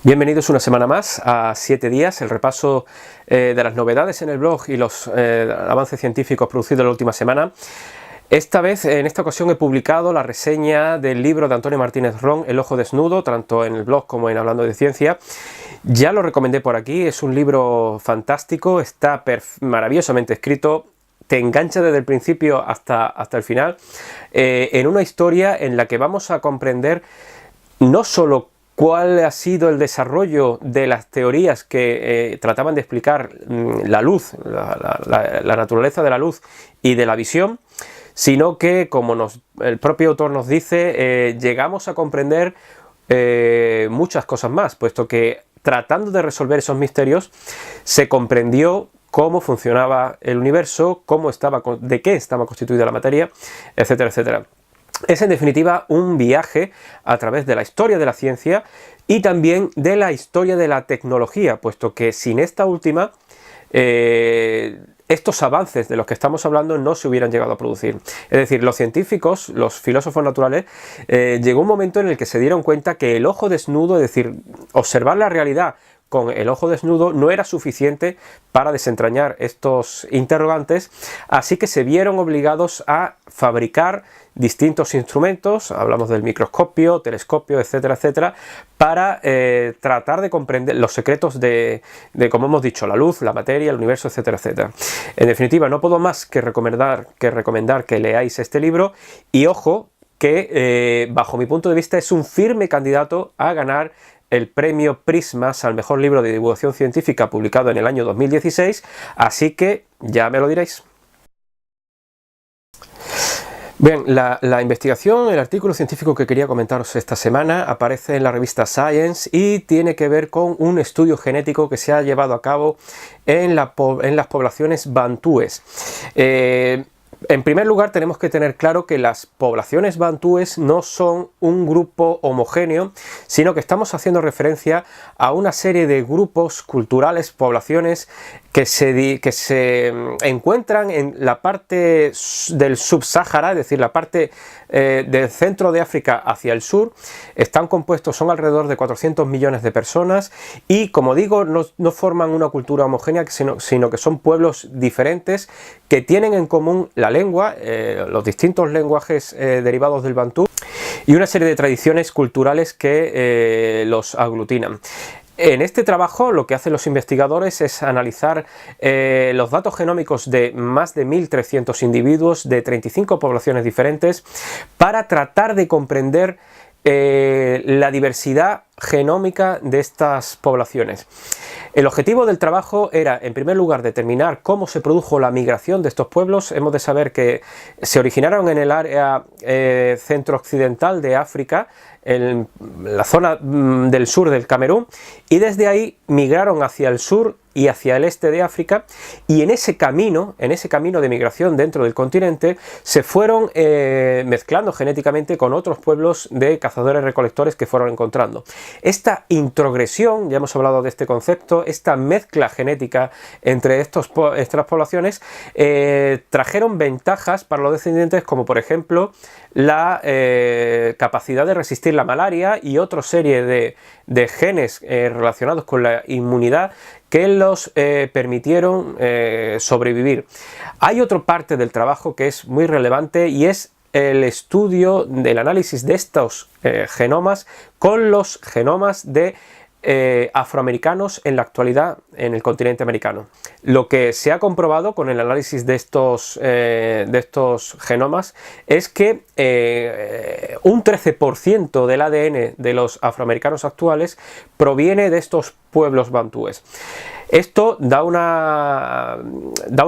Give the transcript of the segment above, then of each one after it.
Bienvenidos una semana más a 7 días, el repaso de las novedades en el blog y los avances científicos producidos en la última semana. Esta vez, en esta ocasión, he publicado la reseña del libro de Antonio Martínez Ron, El ojo desnudo, tanto en el blog como en Hablando de Ciencia. Ya lo recomendé por aquí, es un libro fantástico, está maravillosamente escrito, te engancha desde el principio hasta el final, en una historia en la que vamos a comprender no solo cuál ha sido el desarrollo de las teorías que trataban de explicar la luz, la naturaleza de la luz y de la visión, sino que, como el propio autor nos dice, llegamos a comprender muchas cosas más, puesto que tratando de resolver esos misterios se comprendió cómo funcionaba el universo, de qué estaba constituida la materia, etcétera, etcétera. Es en definitiva un viaje a través de la historia de la ciencia y también de la historia de la tecnología, puesto que sin esta última, estos avances de los que estamos hablando no se hubieran llegado a producir. Es decir, los científicos, los filósofos naturales, llegó un momento en el que se dieron cuenta que el ojo desnudo, es decir, observar la realidad con el ojo desnudo, no era suficiente para desentrañar estos interrogantes, así que se vieron obligados a fabricar distintos instrumentos, hablamos del microscopio, telescopio, etcétera, etcétera, para tratar de comprender los secretos de, como hemos dicho, la luz, la materia, el universo, etcétera, etcétera. En definitiva, no puedo más que recomendar que leáis este libro y ojo que, bajo mi punto de vista, es un firme candidato a ganar el premio Prismas al mejor libro de divulgación científica publicado en el año 2016, así que ya me lo diréis. Bien, la investigación, el artículo científico que quería comentaros esta semana aparece en la revista Science y tiene que ver con un estudio genético que se ha llevado a cabo en las poblaciones bantúes. En primer lugar, tenemos que tener claro que las poblaciones bantúes no son un grupo homogéneo, sino que estamos haciendo referencia a una serie de grupos culturales, poblaciones que se encuentran en la parte del subsáhara, es decir, la parte del centro de África hacia el sur. Son alrededor de 400 millones de personas y, como digo, no forman una cultura homogénea, sino que son pueblos diferentes que tienen en común la lengua, los distintos lenguajes derivados del bantú y una serie de tradiciones culturales que los aglutinan. En este trabajo lo que hacen los investigadores es analizar los datos genómicos de más de 1.300 individuos de 35 poblaciones diferentes para tratar de comprender la diversidad genómica de estas poblaciones. El objetivo del trabajo era, en primer lugar, determinar cómo se produjo la migración de estos pueblos. Hemos de saber que se originaron en el área centro-occidental de África, en la zona del sur del Camerún, y desde ahí migraron hacia el sur y hacia el este de África, y en ese camino de migración dentro del continente se fueron mezclando genéticamente con otros pueblos de cazadores-recolectores que fueron encontrando. Esta introgresión, ya hemos hablado de este concepto, esta mezcla genética entre estas poblaciones trajeron ventajas para los descendientes, como por ejemplo la capacidad de resistir la malaria y otra serie de genes relacionados con la inmunidad que los permitieron sobrevivir. Hay otra parte del trabajo que es muy relevante y es el estudio del análisis de estos genomas con los genomas de afroamericanos en la actualidad en el continente americano. Lo que se ha comprobado con el análisis de estos genomas es que un 13% del ADN de los afroamericanos actuales proviene de estos pueblos bantúes. Esto da una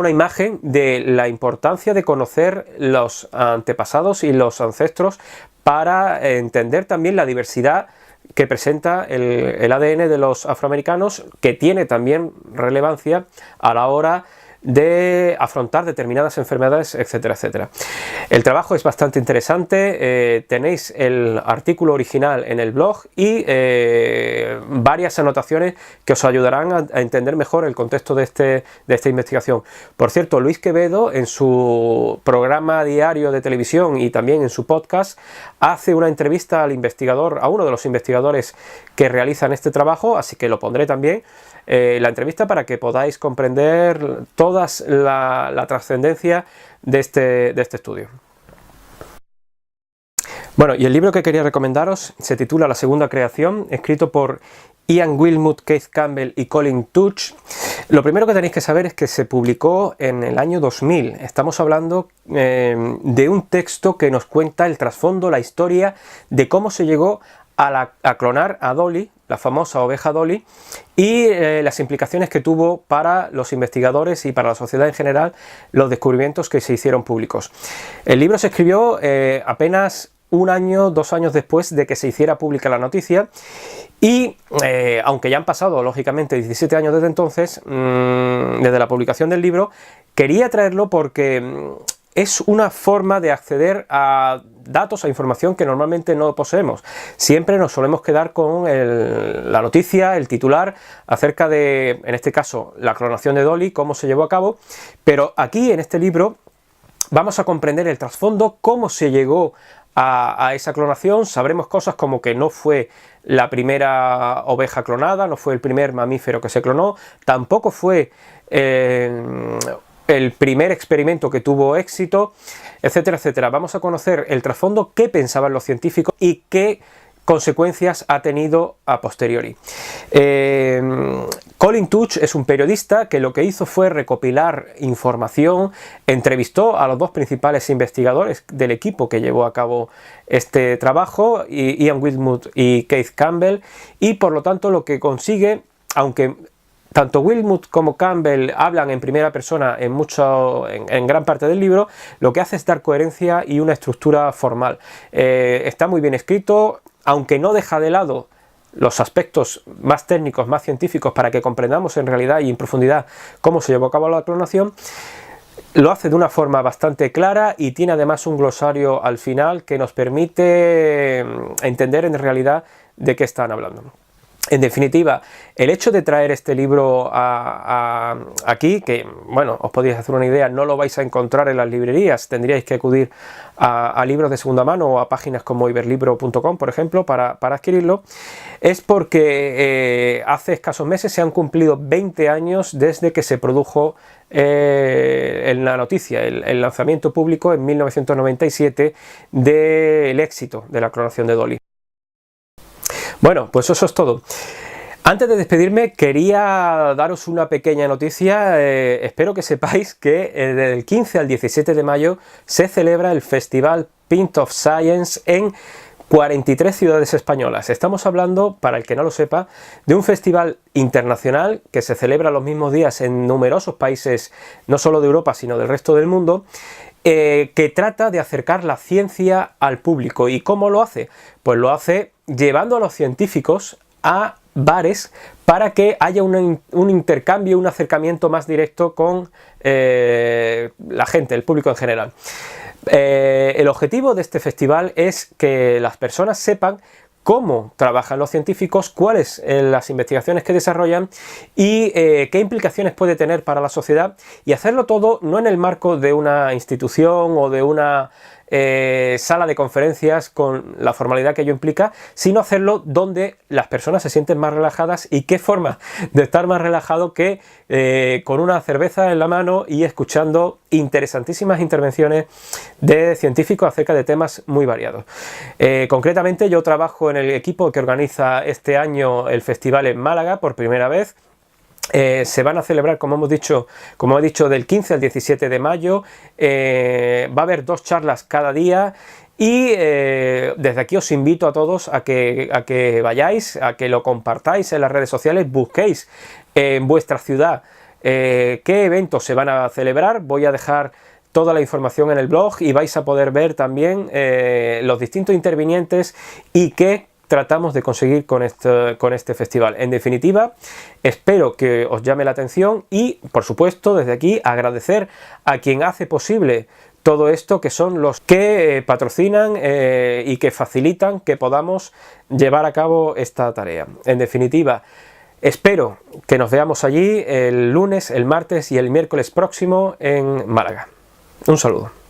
imagen de la importancia de conocer los antepasados y los ancestros para entender también la diversidad que presenta el ADN de los afroamericanos, que tiene también relevancia a la hora de afrontar determinadas enfermedades, etcétera, etcétera. El trabajo es bastante interesante, tenéis el artículo original en el blog y varias anotaciones que os ayudarán a entender mejor el contexto de esta investigación. Por cierto, Luis Quevedo, en su programa diario de televisión y también en su podcast, hace una entrevista al investigador, a uno de los investigadores que realizan este trabajo, así que lo pondré también, la entrevista, para que podáis comprender toda la trascendencia de este estudio. Bueno, y el libro que quería recomendaros se titula La segunda creación, escrito por Ian Wilmut, Keith Campbell y Colin Touch. Lo primero que tenéis que saber es que se publicó en el año 2000. Estamos hablando de un texto que nos cuenta el trasfondo, la historia de cómo se llegó a clonar a Dolly, la famosa oveja Dolly, y las implicaciones que tuvo para los investigadores y para la sociedad en general los descubrimientos que se hicieron públicos. El libro se escribió apenas un año, 2 años después de que se hiciera pública la noticia, y aunque ya han pasado lógicamente 17 años desde entonces, desde la publicación del libro, quería traerlo porque es una forma de acceder a datos, a información que normalmente no poseemos. Siempre nos solemos quedar con la noticia, el titular, acerca de, en este caso, la clonación de Dolly, cómo se llevó a cabo, pero aquí en este libro vamos a comprender el trasfondo, cómo se llegó a esa clonación. Sabremos cosas como que no fue la primera oveja clonada, no fue el primer mamífero que se clonó, tampoco fue el primer experimento que tuvo éxito, etcétera, etcétera. Vamos a conocer el trasfondo, qué pensaban los científicos y qué consecuencias ha tenido a posteriori. Colin Touch es un periodista que lo que hizo fue recopilar información, entrevistó a los 2 principales investigadores del equipo que llevó a cabo este trabajo, Ian Wilmut y Keith Campbell, y por lo tanto lo que consigue, aunque tanto Wilmut como Campbell hablan en primera persona en gran parte del libro, lo que hace es dar coherencia y una estructura formal. Está muy bien escrito, aunque no deja de lado los aspectos más técnicos, más científicos, para que comprendamos en realidad y en profundidad cómo se llevó a cabo la clonación. Lo hace de una forma bastante clara y tiene además un glosario al final que nos permite entender en realidad de qué están hablando. En definitiva, el hecho de traer este libro aquí, que bueno, os podéis hacer una idea, no lo vais a encontrar en las librerías, tendríais que acudir a libros de segunda mano o a páginas como iberlibro.com, por ejemplo, para adquirirlo, es porque hace escasos meses se han cumplido 20 años desde que se produjo en la noticia, el lanzamiento público en 1997 del éxito de la clonación de Dolly. Bueno, pues eso es todo. Antes de despedirme, quería daros una pequeña noticia. Espero que sepáis que del 15 al 17 de mayo se celebra el Festival Pint of Science en 43 ciudades españolas. Estamos hablando, para el que no lo sepa, de un festival internacional que se celebra los mismos días en numerosos países, no solo de Europa, sino del resto del mundo, que trata de acercar la ciencia al público. ¿Y cómo lo hace? Pues lo hace llevando a los científicos a bares para que haya un intercambio, un acercamiento más directo con la gente, el público en general. El objetivo de este festival es que las personas sepan cómo trabajan los científicos, cuáles las investigaciones que desarrollan y qué implicaciones puede tener para la sociedad, y hacerlo todo no en el marco de una institución o de una sala de conferencias con la formalidad que ello implica, sino hacerlo donde las personas se sienten más relajadas. Y qué forma de estar más relajado que con una cerveza en la mano y escuchando interesantísimas intervenciones de científicos acerca de temas muy variados. Concretamente, yo trabajo en el equipo que organiza este año el festival en Málaga por primera vez. Se van a celebrar, como he dicho, del 15 al 17 de mayo. Va a haber 2 charlas cada día y desde aquí os invito a todos a que vayáis, a que lo compartáis en las redes sociales, busquéis en vuestra ciudad qué eventos se van a celebrar. Voy a dejar toda la información en el blog y vais a poder ver también los distintos intervinientes y qué tratamos de conseguir con este festival. En definitiva, espero que os llame la atención y, por supuesto, desde aquí agradecer a quien hace posible todo esto, que son los que patrocinan y que facilitan que podamos llevar a cabo esta tarea. En definitiva, espero que nos veamos allí el lunes, el martes y el miércoles próximo en Málaga. Un saludo.